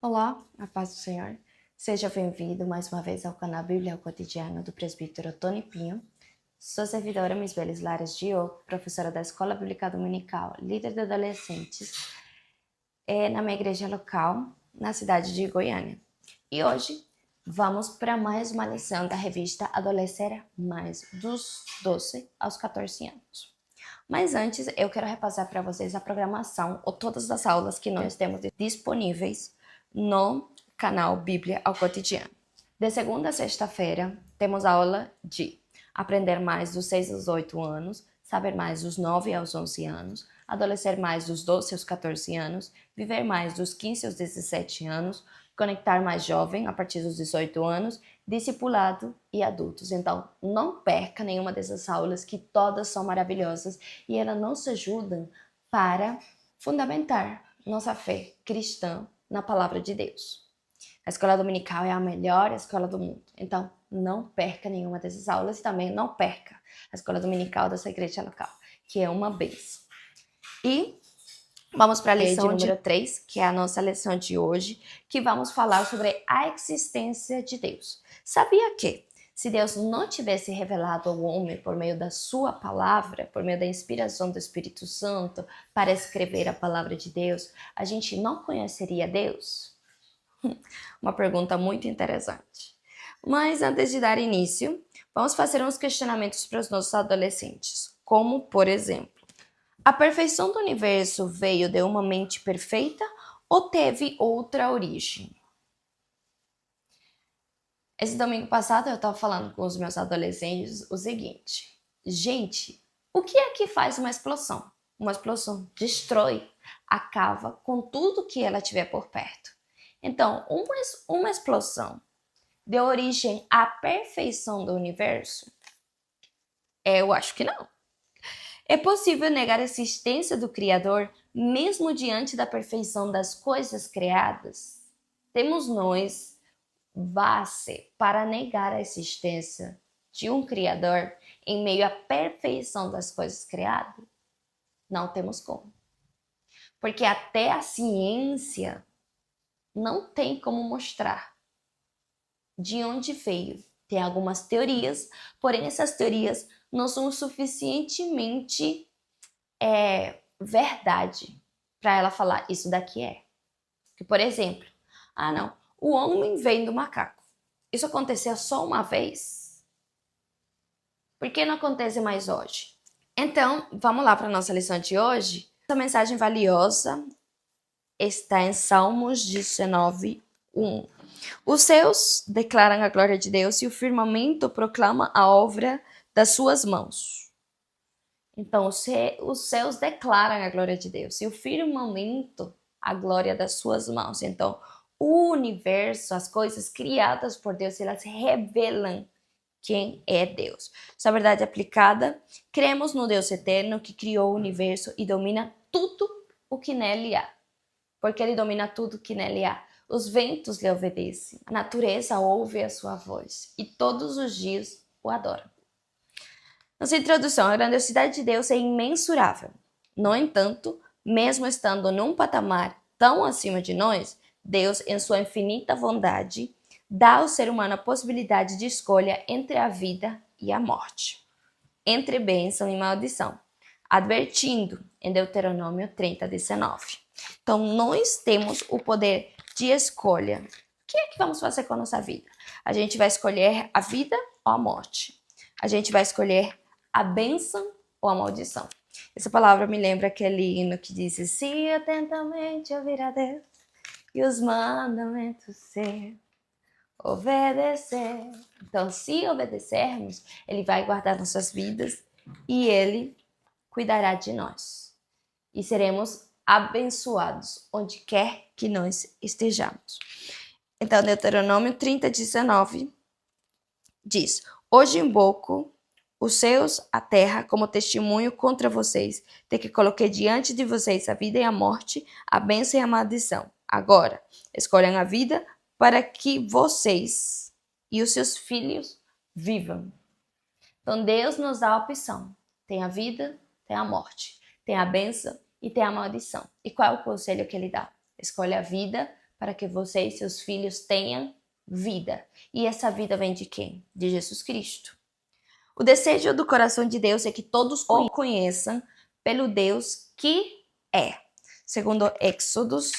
Olá, a paz do Senhor. Seja bem-vindo mais uma vez ao canal Bíblia ao Cotidiano do presbítero Tony Pinho. Sou servidora Miss Belis Lares Diogo, professora da Escola Bíblica Dominical, líder de adolescentes na minha igreja local, na cidade de Goiânia. E hoje vamos para mais uma lição da revista Adolescer Mais, dos 12 aos 14 anos. Mas antes, eu quero repassar para vocês a programação ou todas as aulas que nós temos disponíveis no canal Bíblia ao Cotidiano. De segunda a sexta-feira, temos aula de aprender mais dos 6 aos 8 anos, saber mais dos 9 aos 11 anos, adolescer mais dos 12 aos 14 anos, viver mais dos 15 aos 17 anos, conectar mais jovem a partir dos 18 anos, discipulado e adultos. Então, não perca nenhuma dessas aulas, que todas são maravilhosas e elas nos ajudam para fundamentar nossa fé cristã na palavra de Deus. A escola dominical é a melhor escola do mundo, então não perca nenhuma dessas aulas e também não perca a escola dominical dessa igreja local, que é uma bênção. E vamos para a lição número 3, que é a nossa lição de hoje, que vamos falar sobre a existência de Deus. Sabia que, se Deus não tivesse revelado ao homem por meio da sua palavra, por meio da inspiração do Espírito Santo para escrever a palavra de Deus, a gente não conheceria Deus? Uma pergunta muito interessante. Mas antes de dar início, vamos fazer uns questionamentos para os nossos adolescentes, como, por exemplo, a perfeição do universo veio de uma mente perfeita ou teve outra origem? Esse domingo passado eu estava falando com os meus adolescentes o seguinte: gente, o que é que faz uma explosão? Uma explosão destrói, acaba com tudo que ela tiver por perto. Então, uma explosão deu origem à perfeição do universo? Eu acho que não. É possível negar a existência do Criador mesmo diante da perfeição das coisas criadas? Temos nós base para negar a existência de um Criador em meio à perfeição das coisas criadas? Não temos como. Porque até a ciência não tem como mostrar de onde veio. Tem algumas teorias, porém essas teorias não são suficientemente verdade para ela falar isso daqui é. Que, por exemplo, não, o homem vem do macaco. Isso aconteceu só uma vez? Por que não acontece mais hoje? Então, vamos lá para a nossa lição de hoje. Essa mensagem valiosa está em Salmos 19, 1. Os céus declaram a glória de Deus e o firmamento proclama a obra das suas mãos. Então, os céus declaram a glória de Deus e o firmamento a glória das suas mãos. Então, o universo, as coisas criadas por Deus, elas revelam quem é Deus. Essa verdade aplicada, cremos no Deus eterno que criou o universo e domina tudo o que nele há. Porque ele domina tudo o que nele há. Os ventos lhe obedecem, a natureza ouve a sua voz e todos os dias o adoram. Nossa introdução: a grandiosidade de Deus é imensurável. No entanto, mesmo estando num patamar tão acima de nós, Deus, em sua infinita bondade, dá ao ser humano a possibilidade de escolha entre a vida e a morte, entre bênção e maldição, advertindo em Deuteronômio 30:19. Então, nós temos o poder de escolha. O que é que vamos fazer com a nossa vida? A gente vai escolher a vida ou a morte? A gente vai escolher a bênção ou a maldição? Essa palavra me lembra aquele hino que diz: se atentamente ouvir a Deus e os mandamentos ser, obedecer. Então, se obedecermos, Ele vai guardar nossas vidas e Ele cuidará de nós. E seremos abençoados onde quer que nós estejamos. Então, Deuteronômio 30:19 diz: hoje invoco os céus, a terra, como testemunho contra vocês, de que coloquei diante de vocês a vida e a morte, a bênção e a maldição. Agora, escolham a vida para que vocês e os seus filhos vivam. Então, Deus nos dá a opção. Tem a vida, tem a morte. Tem a bênção e tem a maldição. E qual é o conselho que ele dá? Escolha a vida para que você e seus filhos tenham vida. E essa vida vem de quem? De Jesus Cristo. O desejo do coração de Deus é que todos o conheçam pelo Deus que é. Segundo Êxodos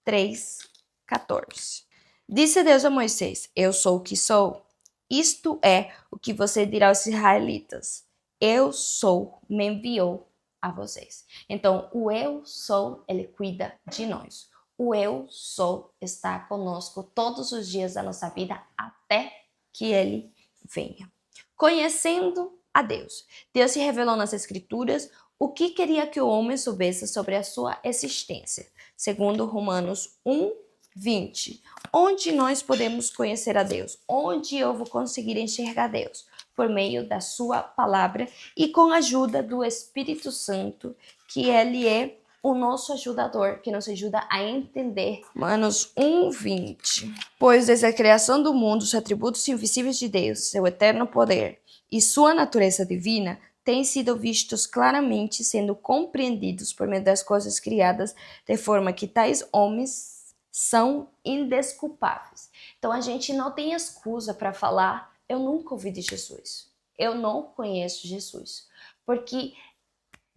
3:14. Disse Deus a Moisés: Eu sou o que sou. Isto é o que você dirá aos israelitas: Eu sou, me enviou a vocês. Então, o eu sou, ele cuida de nós. O eu sou está conosco todos os dias da nossa vida até que ele venha. Conhecendo a Deus. Deus se revelou nas Escrituras o que queria que o homem soubesse sobre a sua existência. Segundo Romanos 1:20. Onde nós podemos conhecer a Deus? Onde eu vou conseguir enxergar Deus? Por meio da sua palavra e com a ajuda do Espírito Santo, que ele é o nosso ajudador, que nos ajuda a entender. Romanos 1:20. Pois desde a criação do mundo, os atributos invisíveis de Deus, seu eterno poder e sua natureza divina têm sido vistos claramente, sendo compreendidos por meio das coisas criadas, de forma que tais homens são indesculpáveis. Então a gente não tem excusa para falar: eu nunca ouvi de Jesus, eu não conheço Jesus, porque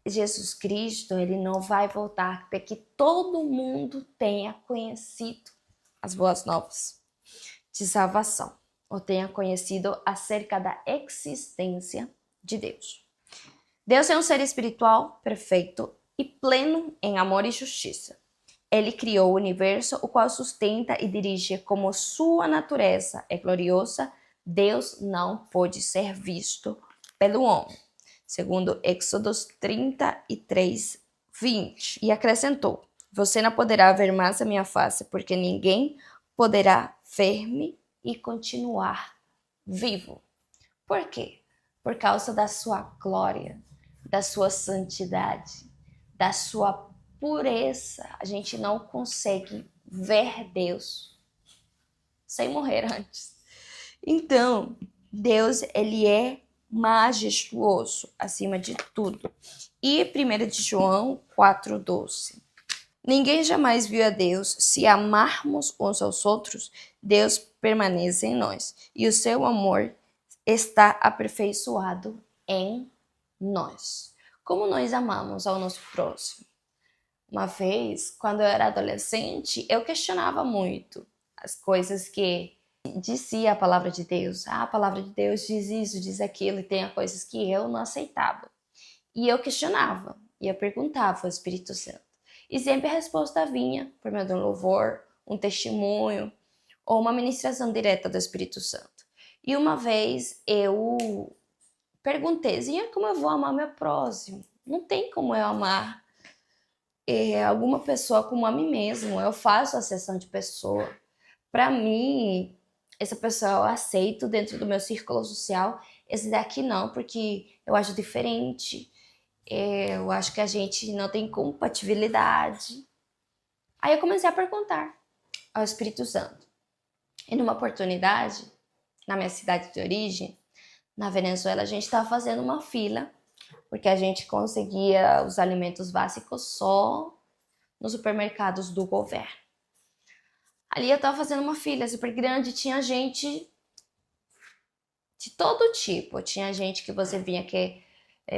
Jesus Cristo, ele não vai voltar para que todo mundo tenha conhecido as boas novas de salvação, ou tenha conhecido acerca da existência de Deus. Deus é um ser espiritual, perfeito e pleno em amor e justiça. Ele criou o universo, o qual sustenta e dirige como sua natureza é gloriosa. Deus não pode ser visto pelo homem. Segundo Êxodos 33:20. E acrescentou: Você não poderá ver mais a minha face, porque ninguém poderá ver-me e continuar vivo. Por quê? Por causa da sua glória, da sua santidade, da sua pureza. A gente não consegue ver Deus sem morrer antes. Então, Deus, ele é majestuoso acima de tudo. E 1 de João 4:12. Ninguém jamais viu a Deus. Se amarmos uns aos outros, Deus permanece em nós e o seu amor está aperfeiçoado em nós. Como nós amamos ao nosso próximo? Uma vez, quando eu era adolescente, eu questionava muito as coisas que dizia a palavra de Deus. A palavra de Deus diz isso, diz aquilo, e tem coisas que eu não aceitava. E eu questionava, e eu perguntava ao Espírito Santo. E sempre a resposta vinha por meio de um louvor, um testemunho, ou uma ministração direta do Espírito Santo. E uma vez eu perguntei, como eu vou amar meu próximo? Não tem como eu amar alguma pessoa como a mim mesmo. Eu faço acessão de pessoa. Para mim, essa pessoa eu aceito dentro do meu círculo social, esse daqui não, porque eu acho diferente. Eu acho que a gente não tem compatibilidade. Aí eu comecei a perguntar ao Espírito Santo. E numa oportunidade, na minha cidade de origem, na Venezuela, a gente estava fazendo uma fila, porque a gente conseguia os alimentos básicos só nos supermercados do governo. Ali eu estava fazendo uma fila super grande, tinha gente de todo tipo. Tinha gente que você vinha que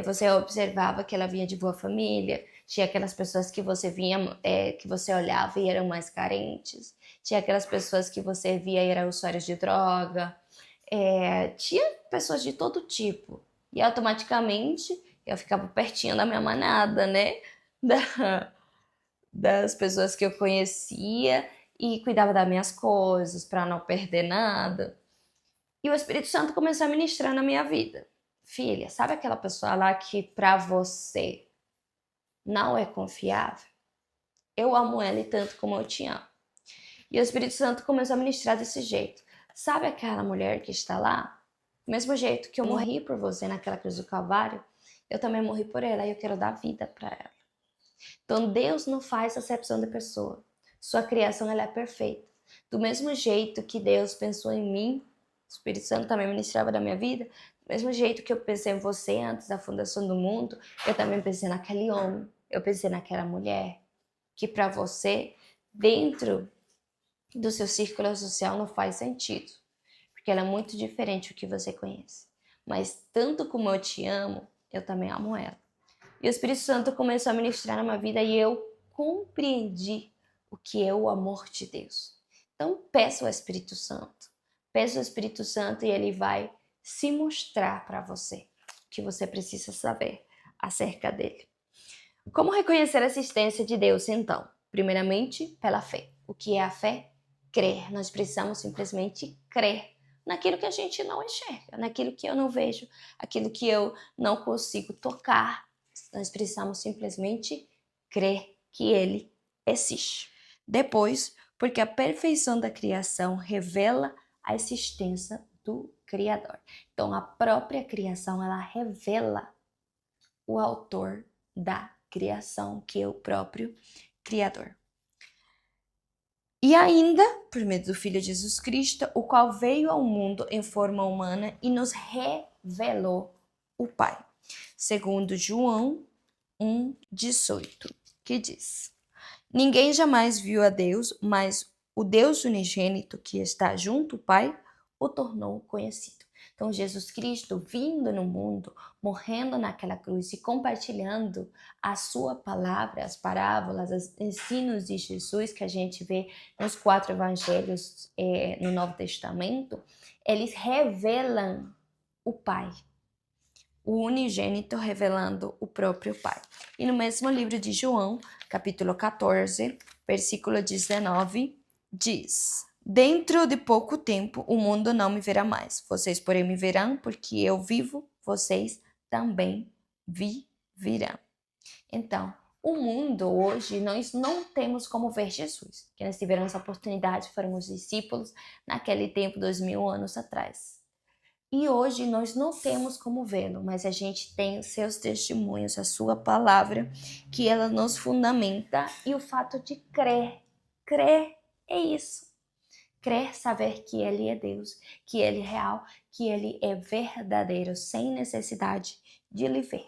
você observava que ela vinha de boa família, tinha aquelas pessoas que você vinha, que você olhava e eram mais carentes, tinha aquelas pessoas que você via e eram usuários de droga, tinha pessoas de todo tipo. E automaticamente eu ficava pertinho da minha manada, né? Das pessoas que eu conhecia e cuidava das minhas coisas para não perder nada. E o Espírito Santo começou a ministrar na minha vida. Filha, sabe aquela pessoa lá que para você não é confiável? Eu amo ela tanto como eu te amo. E o Espírito Santo começou a ministrar desse jeito. Sabe aquela mulher que está lá? Do mesmo jeito que eu morri por você naquela cruz do Calvário, eu também morri por ela e eu quero dar vida para ela. Então Deus não faz acepção de pessoa. Sua criação ela é perfeita. Do mesmo jeito que Deus pensou em mim, o Espírito Santo também ministrava da minha vida, do mesmo jeito que eu pensei em você antes da fundação do mundo, eu também pensei naquele homem, eu pensei naquela mulher, que para você, dentro do seu círculo social não faz sentido, porque ela é muito diferente do que você conhece. Mas tanto como eu te amo, eu também amo ela. E o Espírito Santo começou a ministrar na minha vida e eu compreendi o que é o amor de Deus. Então peça ao Espírito Santo. Peça ao Espírito Santo e ele vai se mostrar para você o que você precisa saber acerca dele. Como reconhecer a existência de Deus, então? Primeiramente, pela fé. O que é a fé? Crer. Nós precisamos simplesmente crer naquilo que a gente não enxerga, naquilo que eu não vejo, aquilo que eu não consigo tocar. Nós precisamos simplesmente crer que ele existe. Depois, porque a perfeição da criação revela a existência do Criador. Então, a própria criação, ela revela o autor da criação, que é o próprio Criador. E ainda, por meio do Filho Jesus Cristo, o qual veio ao mundo em forma humana e nos revelou o Pai. Segundo João 1,18, que diz: Ninguém jamais viu a Deus, mas o Deus unigênito que está junto ao Pai o tornou conhecido. Então, Jesus Cristo vindo no mundo, morrendo naquela cruz e compartilhando a sua palavra, as parábolas, os ensinos de Jesus que a gente vê nos 4 evangelhos no Novo Testamento, eles revelam o Pai. O unigênito revelando o próprio Pai. E no mesmo livro de João, capítulo 14, versículo 19, diz: Dentro de pouco tempo o mundo não me verá mais. Vocês, porém, me verão, porque eu vivo, vocês também viverão. Então, o mundo hoje, nós não temos como ver Jesus. Que nós tivemos a oportunidade, foram os discípulos naquele tempo, 2000 anos atrás. E hoje nós não temos como vê-lo, mas a gente tem seus testemunhos, a sua palavra, que ela nos fundamenta, e o fato de crer. Crer é isso. Crer, saber que ele é Deus, que ele é real, que ele é verdadeiro, sem necessidade de lhe ver.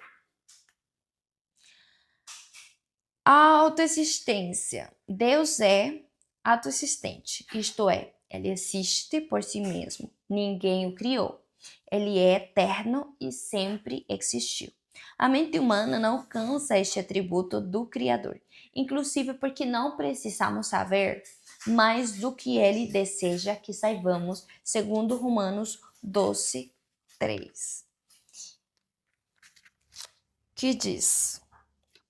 A autoexistência. Deus é autoexistente, isto é, ele existe por si mesmo, ninguém o criou. Ele é eterno e sempre existiu. A mente humana não alcança este atributo do Criador, inclusive porque não precisamos saber mais do que ele deseja que saibamos, segundo Romanos 12, 3, que diz: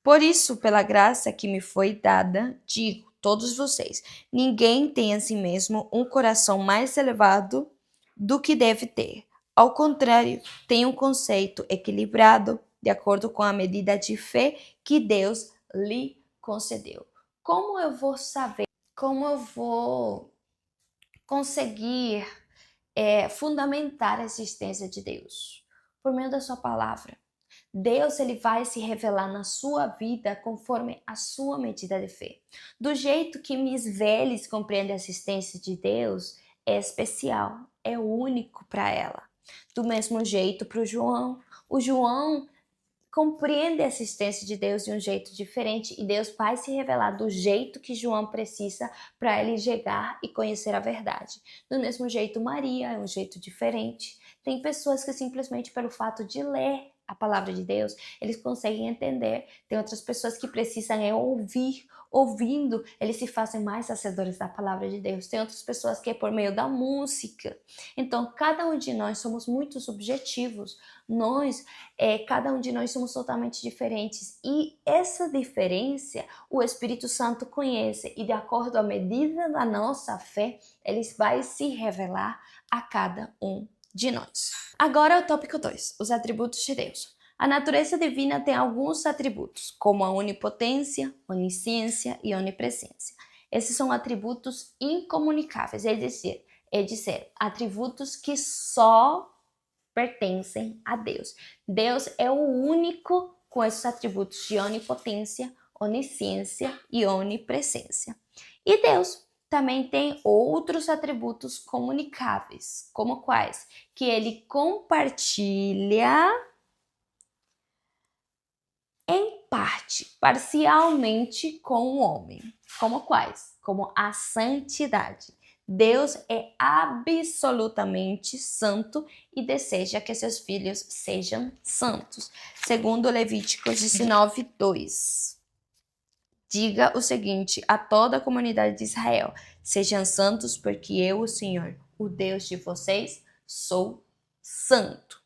Por isso, pela graça que me foi dada, digo, todos vocês, ninguém tem a si mesmo um coração mais elevado do que deve ter. Ao contrário, tem um conceito equilibrado, de acordo com a medida de fé que Deus lhe concedeu. Como eu vou saber? Como eu vou conseguir fundamentar a existência de Deus? Por meio da sua palavra. Deus, ele vai se revelar na sua vida conforme a sua medida de fé. Do jeito que Miss Veles compreende a existência de Deus, é especial, é único para ela. Do mesmo jeito para o João compreende a existência de Deus de um jeito diferente e Deus vai se revelar do jeito que João precisa para ele chegar e conhecer a verdade. Do mesmo jeito, Maria é um jeito diferente. Tem pessoas que simplesmente pelo fato de ler a palavra de Deus, eles conseguem entender. Tem outras pessoas que precisam ouvir. Ouvindo, eles se fazem mais hacedores da palavra de Deus. Tem outras pessoas que é por meio da música. Então, cada um de nós somos muito subjetivos. Cada um de nós somos totalmente diferentes. E essa diferença, o Espírito Santo conhece. E de acordo à medida da nossa fé, ele vai se revelar a cada um de nós. Agora o tópico 2, os atributos de Deus. A natureza divina tem alguns atributos, como a onipotência, onisciência e onipresença. Esses são atributos incomunicáveis, é dizer, atributos que só pertencem a Deus. Deus é o único com esses atributos de onipotência, onisciência e onipresença. E Deus também tem outros atributos comunicáveis, como quais? Que ele compartilha em parte, parcialmente com o homem. Como quais? como a santidade. Deus é absolutamente santo e deseja que seus filhos sejam santos. Segundo Levíticos 19:2. Diga o seguinte a toda a comunidade de Israel: sejam santos, porque eu, o Senhor, o Deus de vocês, sou santo.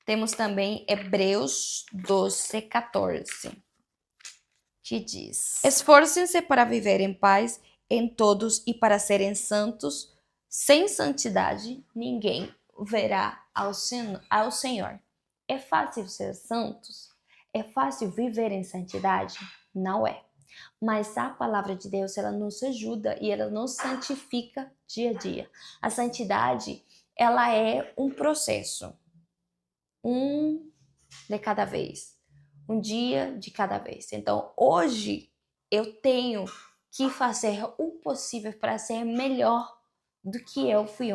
Temos também Hebreus 12:14, que diz: esforcem-se para viver em paz em todos e para serem santos. Sem santidade, ninguém verá ao Senhor. É fácil ser santos? É fácil viver em santidade? Não é. Mas a palavra de Deus, ela nos ajuda e ela nos santifica dia a dia. A santidade, ela é um processo. Um de cada vez. Um dia de cada vez. Então, hoje, eu tenho que fazer o possível para ser melhor do que eu fui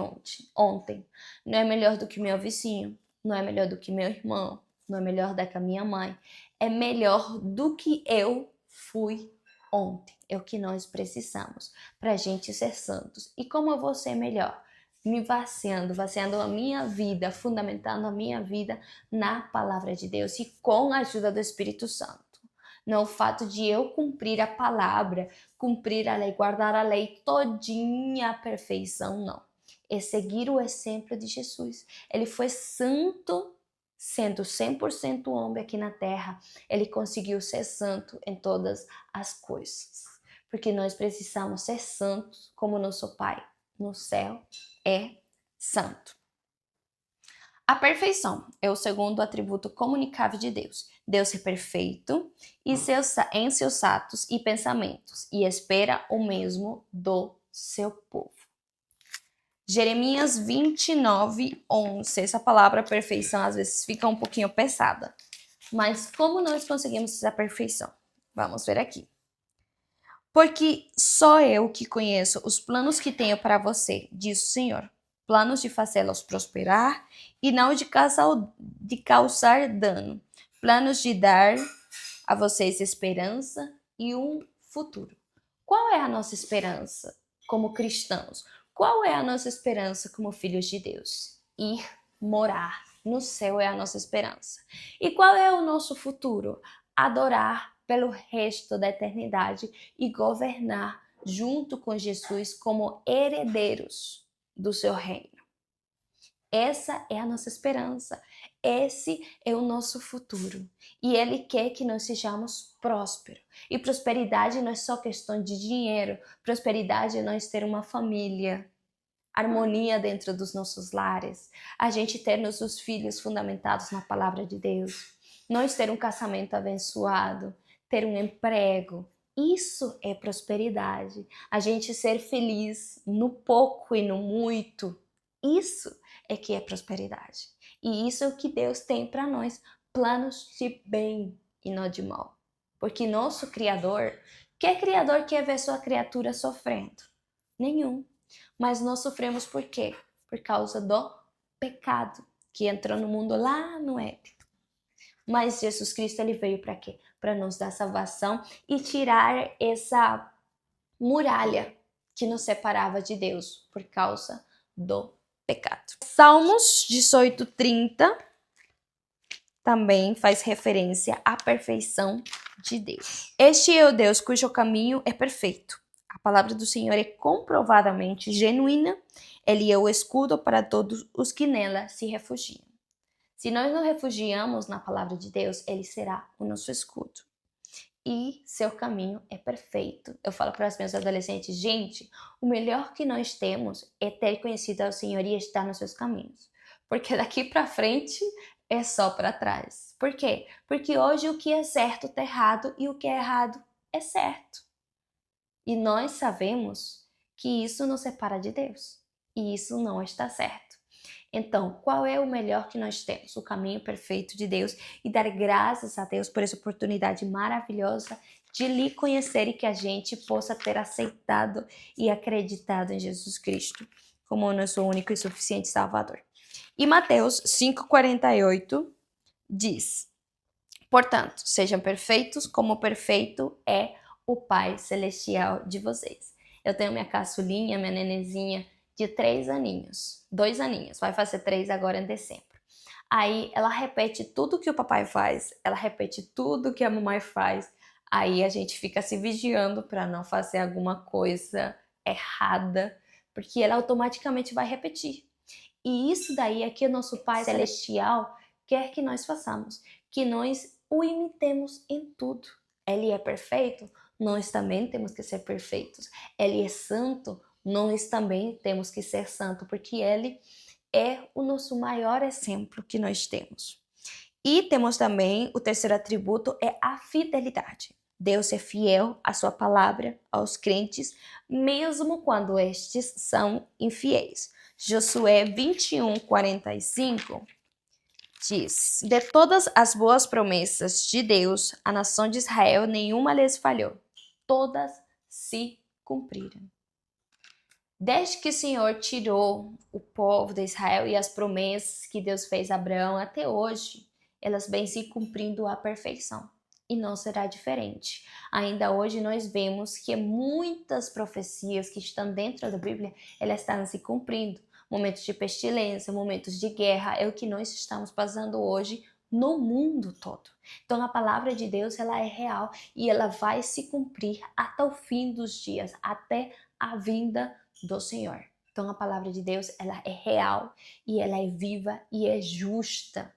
ontem. Não é melhor do que meu vizinho, não é melhor do que meu irmão, não é melhor do que a minha mãe. É melhor do que eu fui ontem. É o que nós precisamos para a gente ser santos. E como eu vou ser melhor? Me vaciando a minha vida, fundamentando a minha vida na palavra de Deus e com a ajuda do Espírito Santo. Não o fato de eu cumprir a palavra, cumprir a lei, guardar a lei todinha à perfeição, não. É seguir o exemplo de Jesus. Ele foi santo, sendo 100% homem aqui na terra. Ele conseguiu ser santo em todas as coisas. Porque nós precisamos ser santos como nosso Pai no céu é santo. A perfeição é o segundo atributo comunicável de Deus. Deus é perfeito em seus atos e pensamentos e espera o mesmo do seu povo. Jeremias 29:11. Essa palavra perfeição às vezes fica um pouquinho pesada. Mas como nós conseguimos essa perfeição? Vamos ver aqui. Porque só eu que conheço os planos que tenho para você, diz o Senhor. Planos de fazê-los prosperar e não de causar dano. Planos de dar a vocês esperança e um futuro. Qual é a nossa esperança como cristãos? Qual é a nossa esperança como filhos de Deus? Ir morar no céu é a nossa esperança. E qual é o nosso futuro? Adorar pelo resto da eternidade e governar junto com Jesus como herdeiros do seu reino. Essa é a nossa esperança. Esse é o nosso futuro. E Ele quer que nós sejamos prósperos. E prosperidade não é só questão de dinheiro. Prosperidade é nós ter uma família, harmonia dentro dos nossos lares, a gente ter nossos filhos fundamentados na palavra de Deus, nós ter um casamento abençoado, ter um emprego. Isso é prosperidade. A gente ser feliz no pouco e no muito. Isso é que é prosperidade. E isso é o que Deus tem para nós, planos de bem e não de mal. Porque nosso Criador, que Criador quer ver sua criatura sofrendo? Nenhum. Mas nós sofremos por quê? Por causa do pecado que entrou no mundo lá no Éden. Mas Jesus Cristo, ele veio para quê? Para nos dar salvação e tirar essa muralha que nos separava de Deus por causa do pecado. Salmos 18:30 também faz referência à perfeição de Deus. Este é o Deus cujo caminho é perfeito. A palavra do Senhor é comprovadamente genuína. Ele é o escudo para todos os que nela se refugiam. Se nós nos refugiamos na palavra de Deus, ele será o nosso escudo. E seu caminho é perfeito. Eu falo para os meus adolescentes, gente, o melhor que nós temos é ter conhecido ao Senhor e estar nos seus caminhos. Porque daqui para frente é só para trás. Por quê? Porque hoje o que é certo está errado e o que é errado é certo. E nós sabemos que isso nos separa de Deus. E isso não está certo. Então, qual é o melhor que nós temos? O caminho perfeito de Deus e dar graças a Deus por essa oportunidade maravilhosa de lhe conhecer e que a gente possa ter aceitado e acreditado em Jesus Cristo como o nosso único e suficiente Salvador. E Mateus 5:48 diz: portanto, sejam perfeitos como perfeito é o Pai Celestial de vocês. Eu tenho minha caçulinha, minha nenezinha, de 3 aninhos. 2 aninhos, vai fazer 3 agora em dezembro. Aí ela repete tudo que o papai faz, ela repete tudo que a mamãe faz. Aí a gente fica se vigiando para não fazer alguma coisa errada, porque ela automaticamente vai repetir. E isso daí é que o nosso Pai Celestial quer que nós façamos, que nós o imitemos em tudo. Ele é perfeito, nós também temos que ser perfeitos. Ele é santo, nós também temos que ser santo, porque ele é o nosso maior exemplo que nós temos. E temos também o terceiro atributo, é a fidelidade. Deus é fiel à sua palavra, aos crentes, mesmo quando estes são infiéis. Josué 21:45 diz: De todas as boas promessas de Deus, a nação de Israel, nenhuma lhes falhou. Todas se cumpriram. Desde que o Senhor tirou o povo de Israel e as promessas que Deus fez a Abraão até hoje, elas vêm se cumprindo à perfeição. E não será diferente. Ainda hoje nós vemos que muitas profecias que estão dentro da Bíblia, elas estão se cumprindo. Momentos de pestilência, momentos de guerra, é o que nós estamos passando hoje no mundo todo. Então a palavra de Deus, ela é real e ela vai se cumprir até o fim dos dias, até a vinda do Senhor. Então a palavra de Deus, ela é real e ela é viva e é justa,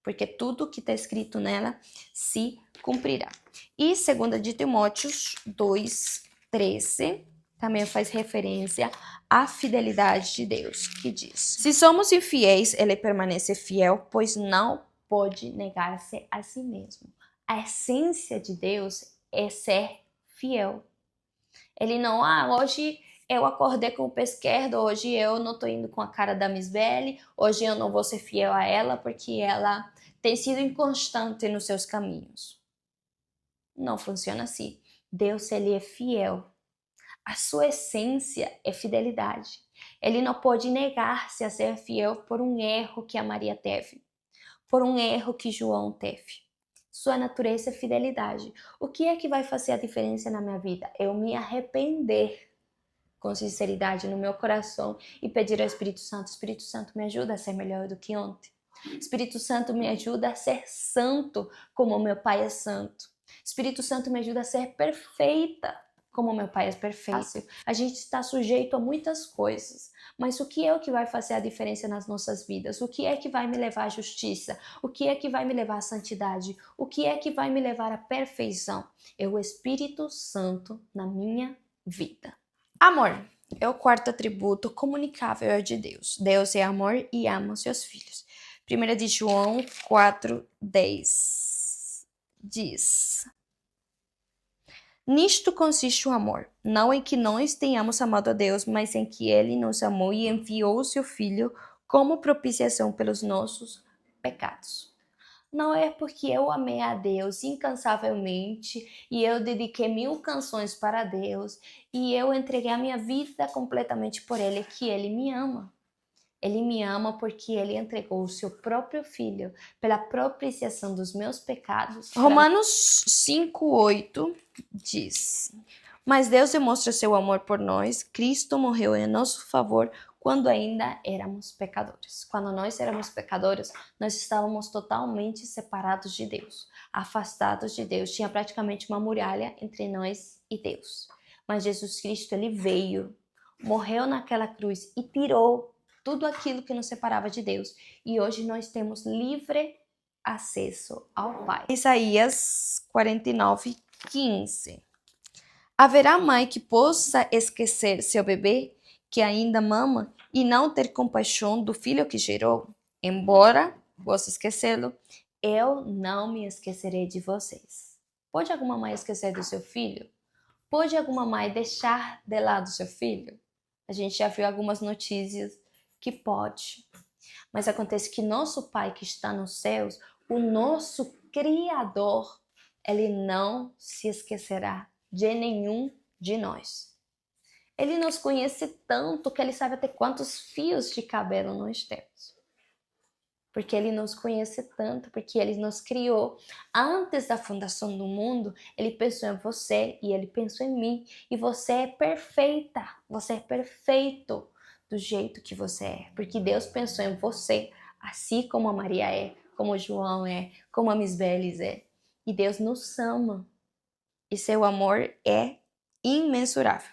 porque tudo que está escrito nela se cumprirá. E 2 de Timóteos 2:13 também faz referência à fidelidade de Deus, que diz: Se somos infiéis, ele permanece fiel, pois não pode negar-se a si mesmo. A essência de Deus é ser fiel. Ele não, hoje eu acordei com o pé esquerdo, hoje eu não tô indo com a cara da Misbele, hoje eu não vou ser fiel a ela porque ela tem sido inconstante nos seus caminhos. Não funciona assim. Deus, ele é fiel. A sua essência é fidelidade. Ele não pode negar-se a ser fiel por um erro que a Maria teve, por um erro que João teve. Sua natureza é fidelidade. O que é que vai fazer a diferença na minha vida? Eu me arrepender com sinceridade no meu coração e pedir ao Espírito Santo, me ajuda a ser melhor do que ontem. Espírito Santo, me ajuda a ser santo como meu Pai é santo. Espírito Santo, me ajuda a ser perfeita como meu Pai é perfeito. A gente está sujeito a muitas coisas, mas o que é o que vai fazer a diferença nas nossas vidas? O que é que vai me levar à justiça? O que é que vai me levar à santidade? O que é que vai me levar à perfeição? É o Espírito Santo na minha vida. Amor é o quarto atributo comunicável de Deus. Deus é amor e ama os seus filhos. 1 de João 4:10 diz: Nisto consiste o amor, não em que nós tenhamos amado a Deus, mas em que Ele nos amou e enviou o seu Filho como propiciação pelos nossos pecados. Não é porque eu amei a Deus incansavelmente e eu dediquei 1000 canções para Deus e eu entreguei a minha vida completamente por Ele que Ele me ama. Ele me ama porque Ele entregou o seu próprio Filho pela propiciação dos meus pecados. Romanos 5:8 diz: Mas Deus demonstra seu amor por nós, Cristo morreu em nosso favor quando ainda éramos pecadores. Quando nós éramos pecadores, nós estávamos totalmente separados de Deus, afastados de Deus. Tinha praticamente uma muralha entre nós e Deus. Mas Jesus Cristo, ele veio, morreu naquela cruz e tirou tudo aquilo que nos separava de Deus. E hoje nós temos livre acesso ao Pai. Isaías 49:15. Haverá mãe que possa esquecer seu bebê, que ainda mama, e não ter compaixão do filho que gerou? Embora possa esquecê-lo, eu não me esquecerei de vocês. Pode alguma mãe esquecer do seu filho? Pode alguma mãe deixar de lado seu filho? A gente já viu algumas notícias que pode. Mas acontece que nosso Pai que está nos céus, o nosso Criador, ele não se esquecerá de nenhum de nós. Ele nos conhece tanto que ele sabe até quantos fios de cabelo nós temos. porque Ele nos conhece tanto, porque Ele nos criou. Antes da fundação do mundo, Ele pensou em você e Ele pensou em mim. E você é perfeita, você é perfeito do jeito que você é, porque Deus pensou em você, assim como a Maria é, como o João é, como a Miss Belis é. E Deus nos ama. E seu amor é imensurável.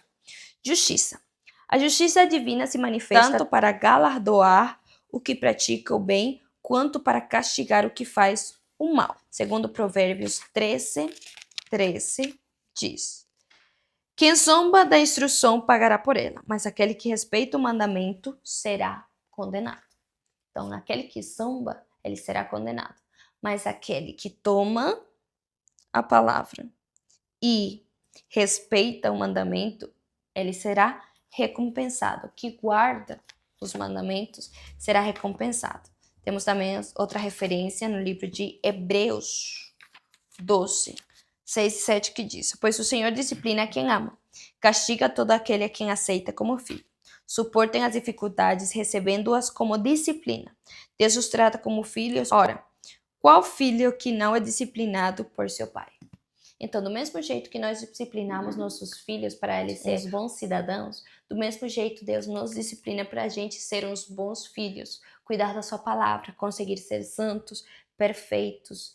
Justiça. A justiça divina se manifesta tanto para galardoar o que pratica o bem, quanto para castigar o que faz o mal. Segundo Provérbios 13 diz: quem zomba da instrução pagará por ela, mas aquele que respeita o mandamento será condenado. Então, aquele que zomba, ele será condenado. Mas aquele que toma a palavra e respeita o mandamento, ele será recompensado. Que guarda os mandamentos será recompensado. Temos também outra referência no livro de Hebreus 12, 6 e 7, que diz: pois o Senhor disciplina a quem ama, castiga todo aquele a quem aceita como filho. Suportem as dificuldades, recebendo-as como disciplina. Deus os trata como filhos. Ora, qual filho que não é disciplinado por seu pai? Então, do mesmo jeito que nós disciplinamos nossos filhos para eles serem bons cidadãos, do mesmo jeito Deus nos disciplina para a gente ser uns bons filhos, cuidar da sua palavra, conseguir ser santos, perfeitos,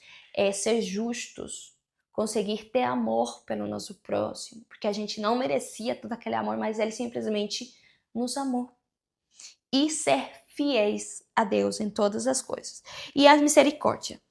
ser justos, conseguir ter amor pelo nosso próximo, porque a gente não merecia todo aquele amor, mas Ele simplesmente nos amou. E ser fiéis a Deus em todas as coisas. E a misericórdia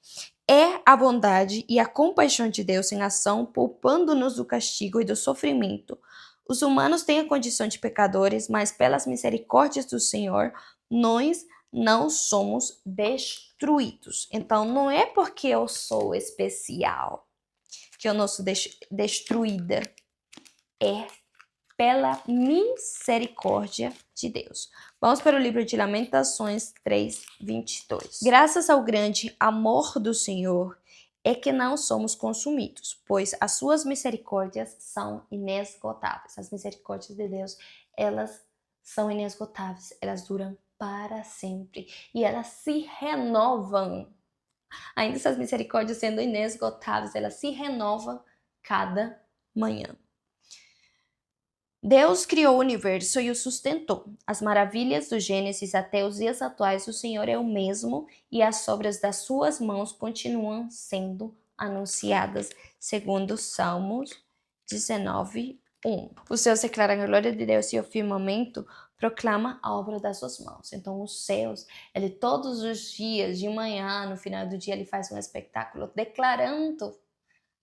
é a bondade e a compaixão de Deus em ação, poupando-nos do castigo e do sofrimento. Os humanos têm a condição de pecadores, mas pelas misericórdias do Senhor, nós não somos destruídos. Então, não é porque eu sou especial que eu não sou destruída. É pela misericórdia de Deus. Vamos para o livro de Lamentações 3:22. Graças ao grande amor do Senhor é que não somos consumidos, pois as suas misericórdias são inesgotáveis. As misericórdias de Deus, elas são inesgotáveis, elas duram para sempre e elas se renovam. Ainda essas misericórdias sendo inesgotáveis, elas se renovam cada manhã. Deus criou o universo e o sustentou. As maravilhas do Gênesis até os dias atuais, o Senhor é o mesmo e as obras das suas mãos continuam sendo anunciadas, segundo Salmos 19:1. Os céus declaram a glória de Deus e o firmamento proclama a obra das suas mãos. Então, os céus, ele todos os dias, de manhã, no final do dia, ele faz um espetáculo declarando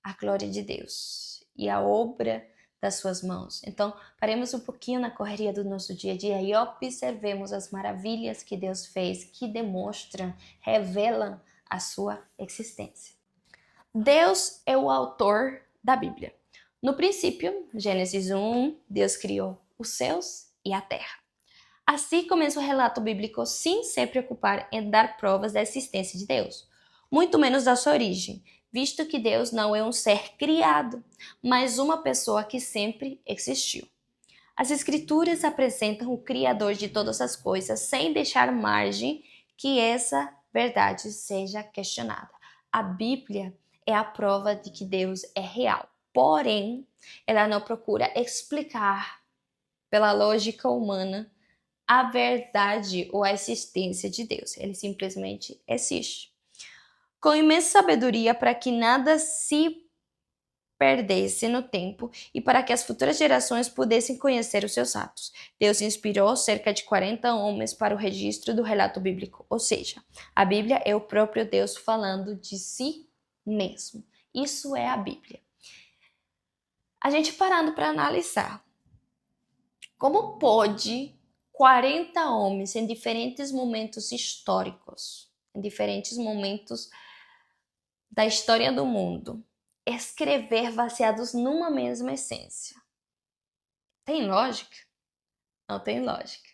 a glória de Deus e a obra das suas mãos. Então, paremos um pouquinho na correria do nosso dia a dia e observemos as maravilhas que Deus fez, que demonstram, revelam a sua existência. Deus é o autor da Bíblia. No princípio, Gênesis 1, Deus criou os céus e a terra. Assim começa o relato bíblico sem se preocupar em dar provas da existência de Deus, muito menos da sua origem, visto que Deus não é um ser criado, mas uma pessoa que sempre existiu. As Escrituras apresentam o Criador de todas as coisas sem deixar margem que essa verdade seja questionada. A Bíblia é a prova de que Deus é real, porém, ela não procura explicar pela lógica humana a verdade ou a existência de Deus. Ele simplesmente existe. Com imensa sabedoria para que nada se perdesse no tempo e para que as futuras gerações pudessem conhecer os seus atos. Deus inspirou cerca de 40 homens para o registro do relato bíblico, ou seja, a Bíblia é o próprio Deus falando de si mesmo. Isso é a Bíblia. A gente parando para analisar, como pode 40 homens em diferentes momentos históricos, em diferentes momentos da história do mundo, escrever baseados numa mesma essência? Tem lógica? Não tem lógica.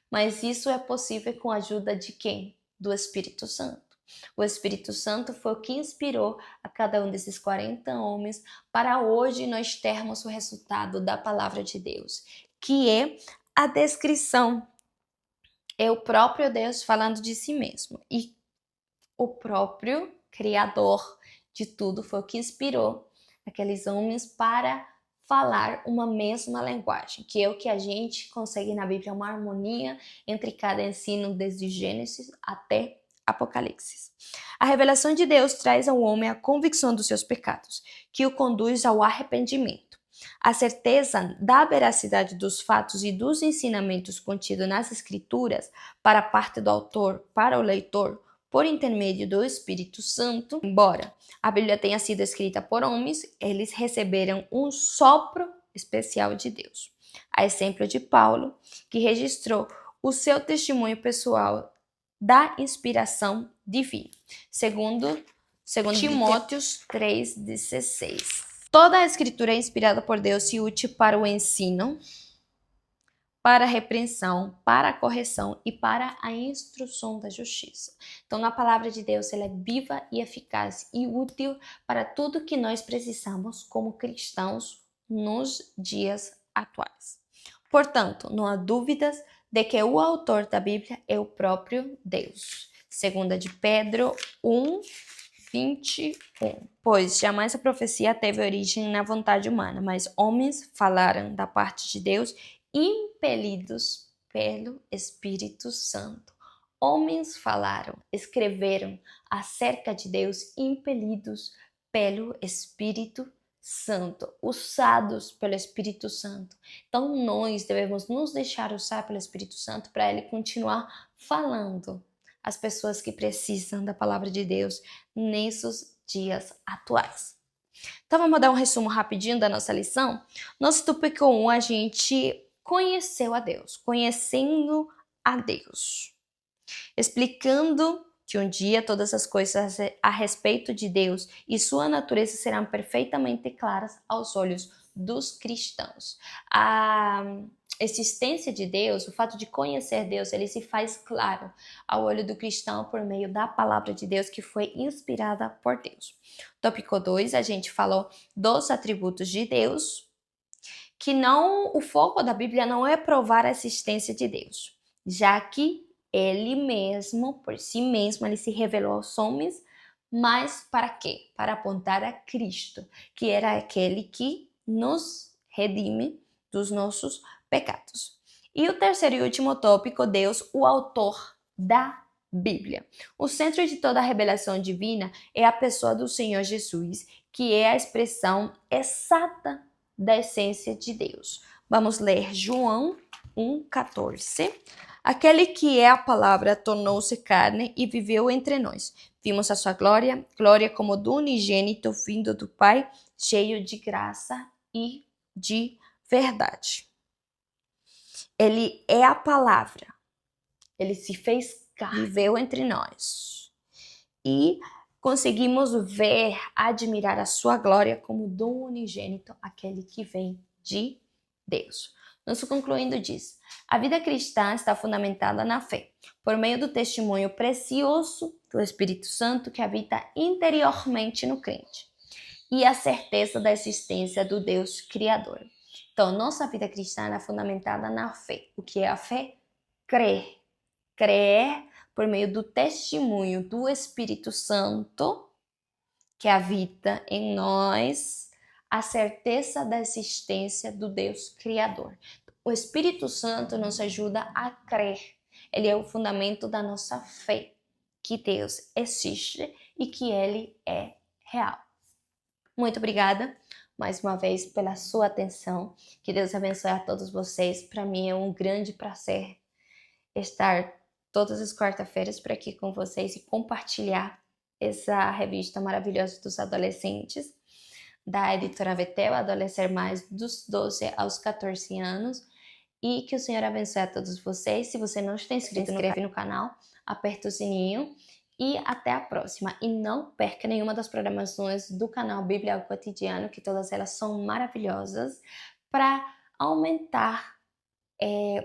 Mas isso é possível com a ajuda de quem? Do Espírito Santo. O Espírito Santo foi o que inspirou a cada um desses 40 homens para hoje nós termos o resultado da palavra de Deus, que é a descrição. É o próprio Deus falando de si mesmo. E o próprio Criador de tudo foi o que inspirou aqueles homens para falar uma mesma linguagem, que é o que a gente consegue na Bíblia, uma harmonia entre cada ensino, desde Gênesis até Apocalipse. A revelação de Deus traz ao homem a convicção dos seus pecados, que o conduz ao arrependimento. A certeza da veracidade dos fatos e dos ensinamentos contidos nas Escrituras para a parte do autor, para o leitor, por intermédio do Espírito Santo. Embora a Bíblia tenha sido escrita por homens, eles receberam um sopro especial de Deus. A exemplo de Paulo, que registrou o seu testemunho pessoal da inspiração divina. Segundo Timóteo 3,16. Toda a escritura é inspirada por Deus e útil para o ensino, para a repreensão, para a correção e para a instrução da justiça. Então, a palavra de Deus ela é viva e eficaz e útil para tudo que nós precisamos como cristãos nos dias atuais. Portanto, não há dúvidas de que o autor da Bíblia é o próprio Deus. Segunda de Pedro 1:21. Pois jamais a profecia teve origem na vontade humana, mas homens falaram da parte de Deus, impelidos pelo Espírito Santo. Homens falaram, escreveram acerca de Deus, impelidos pelo Espírito Santo, usados pelo Espírito Santo. Então nós devemos nos deixar usar pelo Espírito Santo para ele continuar falando às pessoas que precisam da palavra de Deus nesses dias atuais. Então vamos dar um resumo rapidinho da nossa lição. Nosso tópico 1, a gente conheceu a Deus, conhecendo a Deus, explicando que um dia todas as coisas a respeito de Deus e sua natureza serão perfeitamente claras aos olhos dos cristãos. A existência de Deus, o fato de conhecer Deus, ele se faz claro ao olho do cristão por meio da palavra de Deus que foi inspirada por Deus. Tópico 2, a gente falou dos atributos de Deus, que o foco da Bíblia não é provar a existência de Deus, já que ele mesmo, por si mesmo, ele se revelou aos homens, mas para quê? Para apontar a Cristo, que era aquele que nos redime dos nossos pecados. E o terceiro e último tópico, Deus, o autor da Bíblia. O centro de toda a revelação divina é a pessoa do Senhor Jesus, que é a expressão exata da essência de Deus. Vamos ler João 1,14. Aquele que é a palavra tornou-se carne e viveu entre nós. Vimos a sua glória, glória como do unigênito vindo do Pai, cheio de graça e de verdade. Ele é a palavra. Ele se fez carne, viveu entre nós. E conseguimos ver, admirar a sua glória como do unigênito, aquele que vem de Deus. Nosso concluindo diz: a vida cristã está fundamentada na fé, por meio do testemunho precioso do Espírito Santo que habita interiormente no crente, e a certeza da existência do Deus Criador. Então, nossa vida cristã é fundamentada na fé. O que é a fé? Crer. Crer por meio do testemunho do Espírito Santo que habita em nós, a certeza da existência do Deus Criador. O Espírito Santo nos ajuda a crer. Ele é o fundamento da nossa fé, que Deus existe e que Ele é real. Muito obrigada mais uma vez pela sua atenção. Que Deus abençoe a todos vocês. Para mim é um grande prazer estar todas as quarta-feiras por aqui com vocês e compartilhar essa revista maravilhosa dos adolescentes, da editora Vetel, Adolescer Mais, dos 12 aos 14 anos. E que o Senhor abençoe a todos vocês. Se você não está inscrito, se inscreve no canal, aperta o sininho e até a próxima. E não perca nenhuma das programações do canal Bíblia ao Cotidiano, que todas elas são maravilhosas para aumentar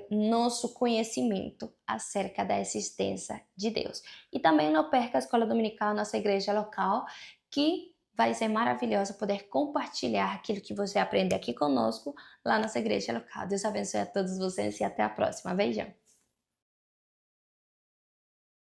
nosso conhecimento acerca da existência de Deus. E também não perca a Escola Dominical, nossa igreja local, que vai ser maravilhosa poder compartilhar aquilo que você aprende aqui conosco lá na nossa igreja local. Deus abençoe a todos vocês e até a próxima. Beijão!